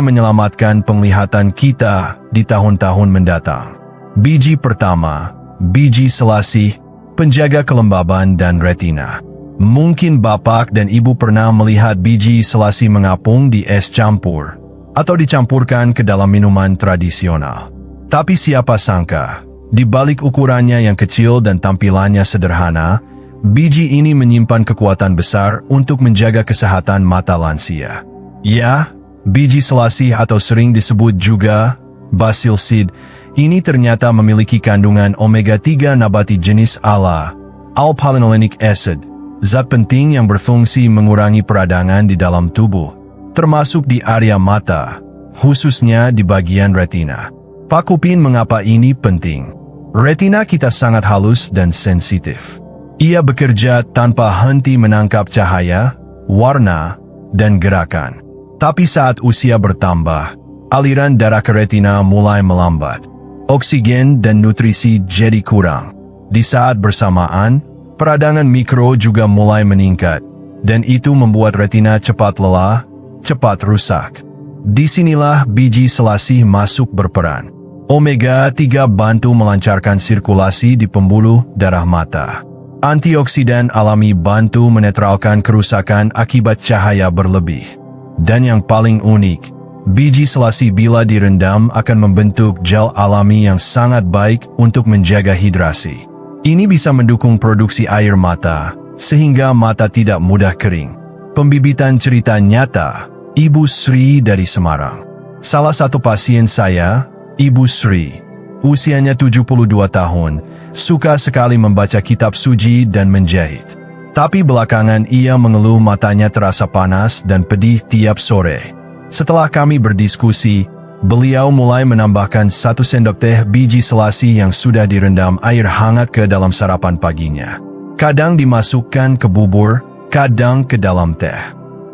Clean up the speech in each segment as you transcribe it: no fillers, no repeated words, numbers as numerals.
menyelamatkan penglihatan kita di tahun-tahun mendatang. Biji pertama, biji selasih, penjaga kelembaban dan retina. Mungkin Bapak dan Ibu pernah melihat biji selasih mengapung di es campur atau dicampurkan ke dalam minuman tradisional. Tapi siapa sangka, di balik ukurannya yang kecil dan tampilannya sederhana, biji ini menyimpan kekuatan besar untuk menjaga kesehatan mata lansia. Ya, biji selasih atau sering disebut juga basil seed, ini ternyata memiliki kandungan omega-3 nabati jenis ALA, alpha-linolenic acid, zat penting yang berfungsi mengurangi peradangan di dalam tubuh, termasuk di area mata, khususnya di bagian retina. Pak Upin, mengapa ini penting? Retina kita sangat halus dan sensitif. Ia bekerja tanpa henti menangkap cahaya, warna, dan gerakan. Tapi saat usia bertambah, aliran darah ke retina mulai melambat. Oksigen dan nutrisi jadi kurang. Di saat bersamaan, peradangan mikro juga mulai meningkat, dan itu membuat retina cepat lelah, cepat rusak. Disinilah biji selasih masuk berperan. Omega-3 bantu melancarkan sirkulasi di pembuluh darah mata. Antioksidan alami bantu menetralkan kerusakan akibat cahaya berlebih. Dan yang paling unik, biji selasih bila direndam akan membentuk gel alami yang sangat baik untuk menjaga hidrasi. Ini bisa mendukung produksi air mata, sehingga mata tidak mudah kering. Pembibitan cerita nyata, Ibu Sri dari Semarang. Salah satu pasien saya, Ibu Sri, usianya 72 tahun, suka sekali membaca kitab suci dan menjahit. Tapi belakangan ia mengeluh matanya terasa panas dan pedih tiap sore. Setelah kami berdiskusi, beliau mulai menambahkan 1 sendok teh biji selasih yang sudah direndam air hangat ke dalam sarapan paginya. Kadang dimasukkan ke bubur, kadang ke dalam teh.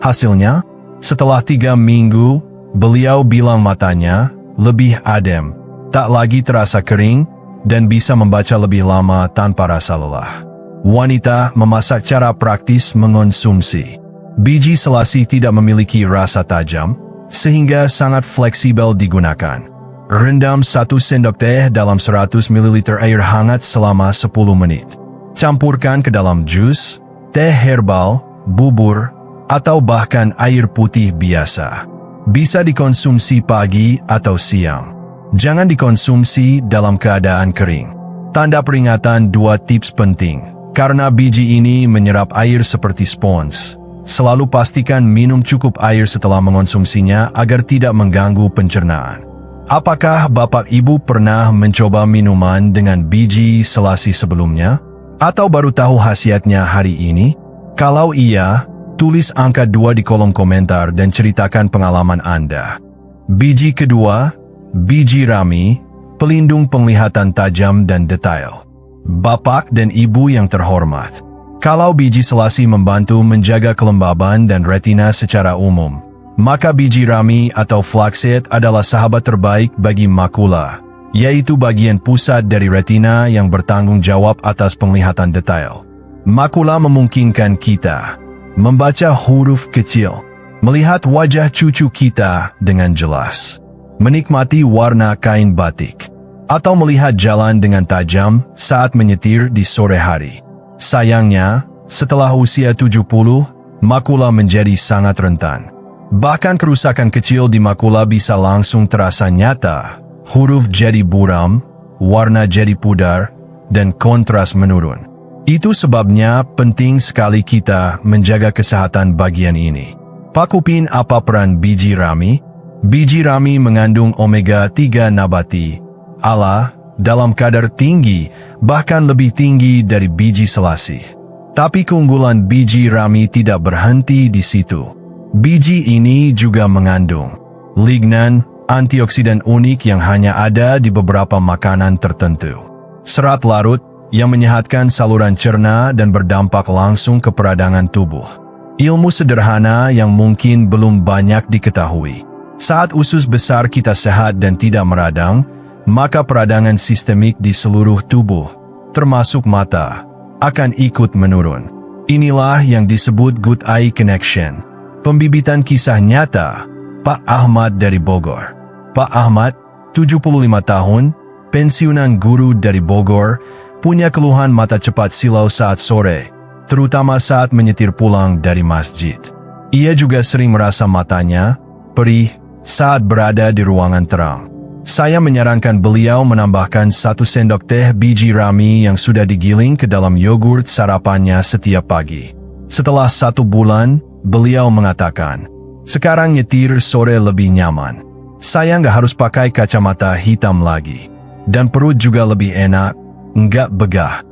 Hasilnya, setelah 3 minggu, beliau bilang matanya lebih adem, tak lagi terasa kering, dan bisa membaca lebih lama tanpa rasa lelah. Wanita memasak cara praktis mengonsumsi. Biji selasih tidak memiliki rasa tajam, sehingga sangat fleksibel digunakan. Rendam 1 sendok teh dalam 100 ml air hangat selama 10 menit. Campurkan ke dalam jus, teh herbal, bubur, atau bahkan air putih biasa. Bisa dikonsumsi pagi atau siang. Jangan dikonsumsi dalam keadaan kering. Tanda peringatan: 2 tips penting. Karena biji ini menyerap air seperti spons, selalu pastikan minum cukup air setelah mengonsumsinya agar tidak mengganggu pencernaan. Apakah Bapak Ibu pernah mencoba minuman dengan biji selasih sebelumnya? Atau baru tahu khasiatnya hari ini? Kalau iya, tulis angka 2 di kolom komentar dan ceritakan pengalaman Anda. Biji kedua, biji rami, pelindung penglihatan tajam dan detail. Bapak dan Ibu yang terhormat, kalau biji selasih membantu menjaga kelembaban dan retina secara umum, maka biji rami atau flaxseed adalah sahabat terbaik bagi makula, yaitu bagian pusat dari retina yang bertanggung jawab atas penglihatan detail. Makula memungkinkan kita membaca huruf kecil, melihat wajah cucu kita dengan jelas, menikmati warna kain batik, atau melihat jalan dengan tajam saat menyetir di sore hari. Sayangnya, setelah usia 70, makula menjadi sangat rentan. Bahkan kerusakan kecil di makula bisa langsung terasa nyata. Huruf jadi buram, warna jadi pudar, dan kontras menurun. Itu sebabnya penting sekali kita menjaga kesehatan bagian ini. Pak Upin, apa peran biji rami? Biji rami mengandung omega-3 nabati ALA dalam kadar tinggi, bahkan lebih tinggi dari biji selasih. Tapi keunggulan biji rami tidak berhenti di situ. Biji ini juga mengandung lignan, antioksidan unik yang hanya ada di beberapa makanan tertentu. Serat larut yang menyehatkan saluran cerna dan berdampak langsung ke peradangan tubuh. Ilmu sederhana yang mungkin belum banyak diketahui. Saat usus besar kita sehat dan tidak meradang, maka peradangan sistemik di seluruh tubuh, termasuk mata, akan ikut menurun. Inilah yang disebut good eye connection. Pembibitan kisah nyata, Pak Ahmad dari Bogor. Pak Ahmad, 75 tahun, pensiunan guru dari Bogor, punya keluhan mata cepat silau saat sore, terutama saat menyetir pulang dari masjid. Ia juga sering merasa matanya perih saat berada di ruangan terang. Saya menyarankan beliau menambahkan 1 sendok teh biji rami yang sudah digiling ke dalam yogurt sarapannya setiap pagi. Setelah 1 bulan, beliau mengatakan, "Sekarang nyetir sore lebih nyaman. Saya nggak harus pakai kacamata hitam lagi. Dan perut juga lebih enak, nggak begah."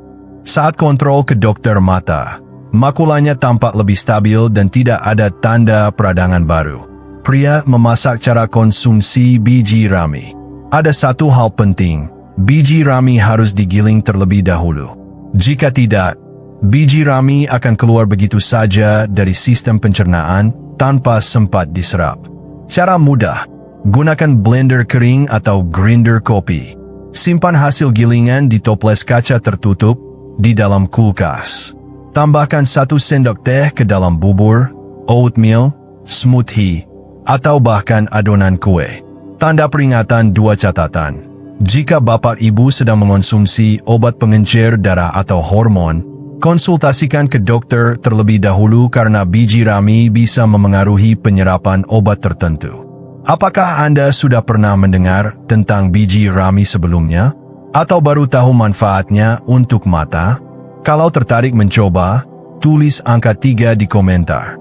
Saat kontrol ke dokter mata, makulanya tampak lebih stabil dan tidak ada tanda peradangan baru. Pria memasak cara konsumsi biji rami. Ada satu hal penting, biji rami harus digiling terlebih dahulu. Jika tidak, biji rami akan keluar begitu saja dari sistem pencernaan tanpa sempat diserap. Cara mudah, gunakan blender kering atau grinder kopi. Simpan hasil gilingan di toples kaca tertutup di dalam kulkas. Tambahkan 1 sendok teh ke dalam bubur, oatmeal, smoothie, atau bahkan adonan kue. Tanda peringatan 2 catatan. Jika bapak ibu sedang mengonsumsi obat pengencer darah atau hormon, konsultasikan ke dokter terlebih dahulu karena biji rami bisa memengaruhi penyerapan obat tertentu. Apakah Anda sudah pernah mendengar tentang biji rami sebelumnya? Atau baru tahu manfaatnya untuk mata? Kalau tertarik mencoba, tulis angka 3 di komentar.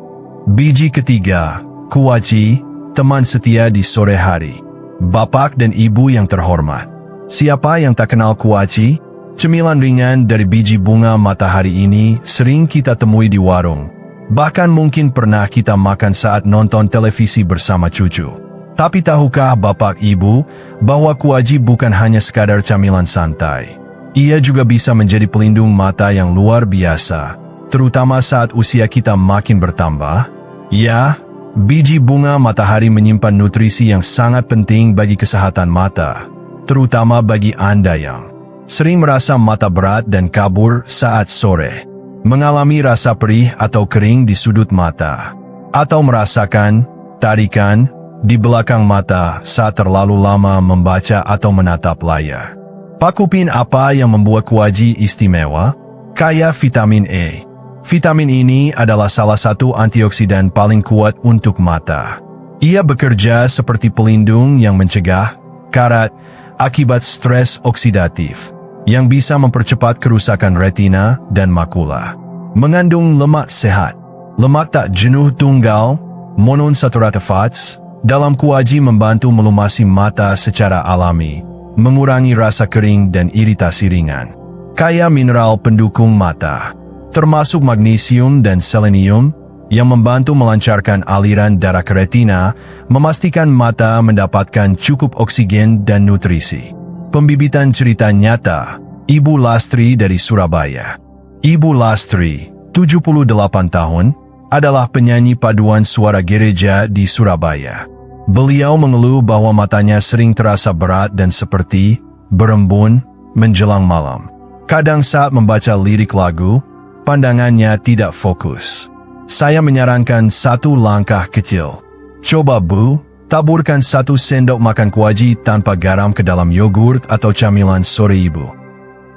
Biji ketiga, kuaci, teman setia di sore hari. Bapak dan ibu yang terhormat, siapa yang tak kenal kuaci? Cemilan ringan dari biji bunga matahari ini sering kita temui di warung. Bahkan mungkin pernah kita makan saat nonton televisi bersama cucu. Tapi tahukah bapak ibu bahwa kuaci bukan hanya sekadar camilan santai? Ia juga bisa menjadi pelindung mata yang luar biasa, terutama saat usia kita makin bertambah. Ya, biji bunga matahari menyimpan nutrisi yang sangat penting bagi kesehatan mata, terutama bagi Anda yang sering merasa mata berat dan kabur saat sore, mengalami rasa perih atau kering di sudut mata, atau merasakan tarikan di belakang mata saat terlalu lama membaca atau menatap layar. Pakupin apa yang membuat kuaci istimewa? Kaya vitamin E. Vitamin ini adalah salah satu antioksidan paling kuat untuk mata. Ia bekerja seperti pelindung yang mencegah karat akibat stres oksidatif, yang bisa mempercepat kerusakan retina dan makula. Mengandung lemak sehat, lemak tak jenuh tunggal, monounsaturated fats, dalam kuaci membantu melumasi mata secara alami, mengurangi rasa kering dan iritasi ringan. Kaya mineral pendukung mata, termasuk magnesium dan selenium, yang membantu melancarkan aliran darah ke retina, memastikan mata mendapatkan cukup oksigen dan nutrisi. Pembibitan cerita nyata, Ibu Lastri dari Surabaya. Ibu Lastri, 78 tahun, adalah penyanyi paduan suara gereja di Surabaya. Beliau mengeluh bahwa matanya sering terasa berat dan seperti berembun menjelang malam. Kadang saat membaca lirik lagu, pandangannya tidak fokus. Saya menyarankan 1 langkah kecil. Coba Bu, taburkan 1 sendok makan kuaci tanpa garam ke dalam yogurt atau camilan sore Ibu.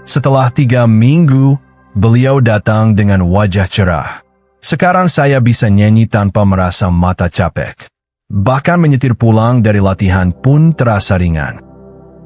Setelah 3 minggu, beliau datang dengan wajah cerah. Sekarang saya bisa nyanyi tanpa merasa mata capek. Bahkan menyetir pulang dari latihan pun terasa ringan.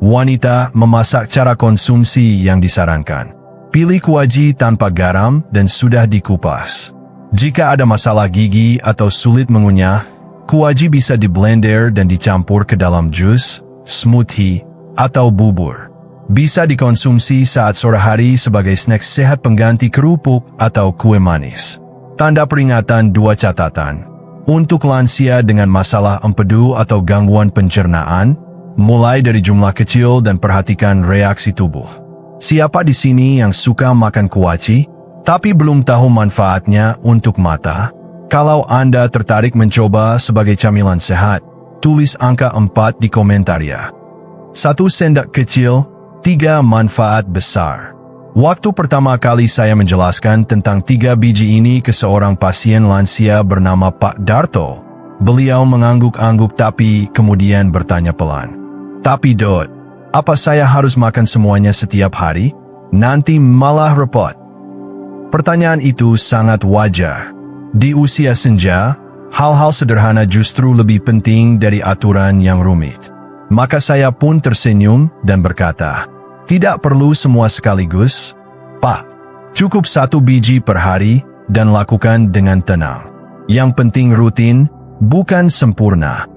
Wanita memasak cara konsumsi yang disarankan. Pilih kuaci tanpa garam dan sudah dikupas. Jika ada masalah gigi atau sulit mengunyah, kuaci bisa diblender dan dicampur ke dalam jus, smoothie, atau bubur. Bisa dikonsumsi saat sore hari sebagai snack sehat pengganti kerupuk atau kue manis. Tanda peringatan 2 catatan. Untuk lansia dengan masalah empedu atau gangguan pencernaan, mulai dari jumlah kecil dan perhatikan reaksi tubuh. Siapa di sini yang suka makan kuaci, tapi belum tahu manfaatnya untuk mata? Kalau Anda tertarik mencoba sebagai camilan sehat, tulis angka 4 di komentar ya. 1 sendok kecil, 3 manfaat besar. Waktu pertama kali saya menjelaskan tentang 3 biji ini ke seorang pasien lansia bernama Pak Darto, Beliau mengangguk-angguk tapi kemudian bertanya pelan. Tapi Dot, apa saya harus makan semuanya setiap hari? Nanti malah repot. Pertanyaan itu sangat wajar. Di usia senja, hal-hal sederhana justru lebih penting dari aturan yang rumit. Maka saya pun tersenyum dan berkata, tidak perlu semua sekaligus, Pak. Cukup 1 biji per hari dan lakukan dengan tenang. Yang penting rutin, bukan sempurna.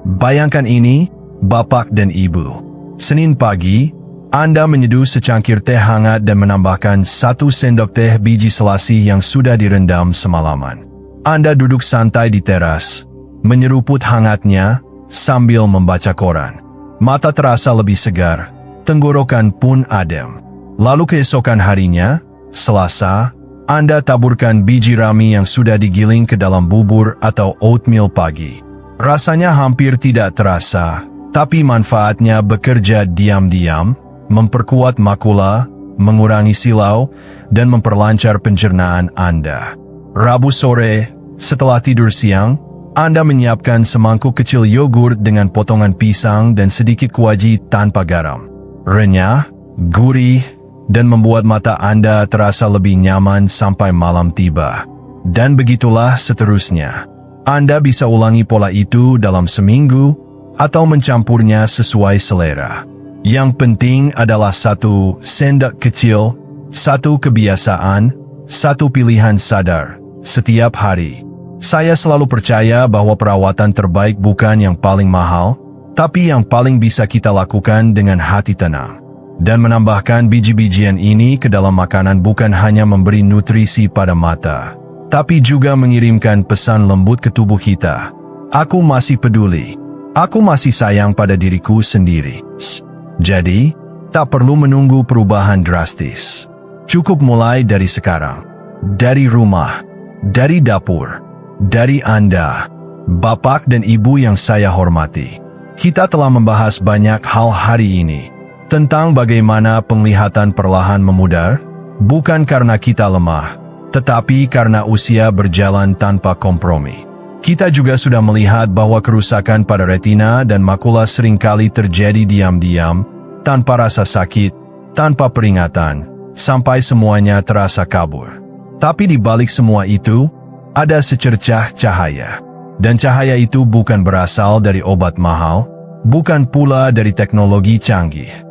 Bayangkan ini, Bapak dan Ibu. Senin pagi, Anda menyeduh secangkir teh hangat dan menambahkan 1 sendok teh biji selasi yang sudah direndam semalaman. Anda duduk santai di teras, menyeruput hangatnya sambil membaca koran. Mata terasa lebih segar, tenggorokan pun adem. Lalu keesokan harinya, Selasa, Anda taburkan biji rami yang sudah digiling ke dalam bubur atau oatmeal pagi. Rasanya hampir tidak terasa, tapi manfaatnya bekerja diam-diam, memperkuat makula, mengurangi silau, dan memperlancar pencernaan Anda. Rabu sore, setelah tidur siang, Anda menyiapkan semangkuk kecil yogurt dengan potongan pisang dan sedikit kuaci tanpa garam. Renyah, gurih, dan membuat mata Anda terasa lebih nyaman sampai malam tiba. Dan begitulah seterusnya. Anda bisa ulangi pola itu dalam seminggu atau mencampurnya sesuai selera. Yang penting adalah 1 sendok kecil, 1 kebiasaan, 1 pilihan sadar, setiap hari. Saya selalu percaya bahwa perawatan terbaik bukan yang paling mahal, tapi yang paling bisa kita lakukan dengan hati tenang. Dan menambahkan biji-bijian ini ke dalam makanan bukan hanya memberi nutrisi pada mata, tapi juga mengirimkan pesan lembut ke tubuh kita. Aku masih peduli. Aku masih sayang pada diriku sendiri. Jadi, tak perlu menunggu perubahan drastis. Cukup mulai dari sekarang. Dari rumah, dari dapur, dari Anda, Bapak dan Ibu yang saya hormati. Kita telah membahas banyak hal hari ini. Tentang bagaimana penglihatan perlahan memudar, bukan karena kita lemah, tetapi karena usia berjalan tanpa kompromi. Kita juga sudah melihat bahwa kerusakan pada retina dan makula seringkali terjadi diam-diam, tanpa rasa sakit, tanpa peringatan, sampai semuanya terasa kabur. Tapi di balik semua itu, ada secercah cahaya. Dan cahaya itu bukan berasal dari obat mahal, bukan pula dari teknologi canggih.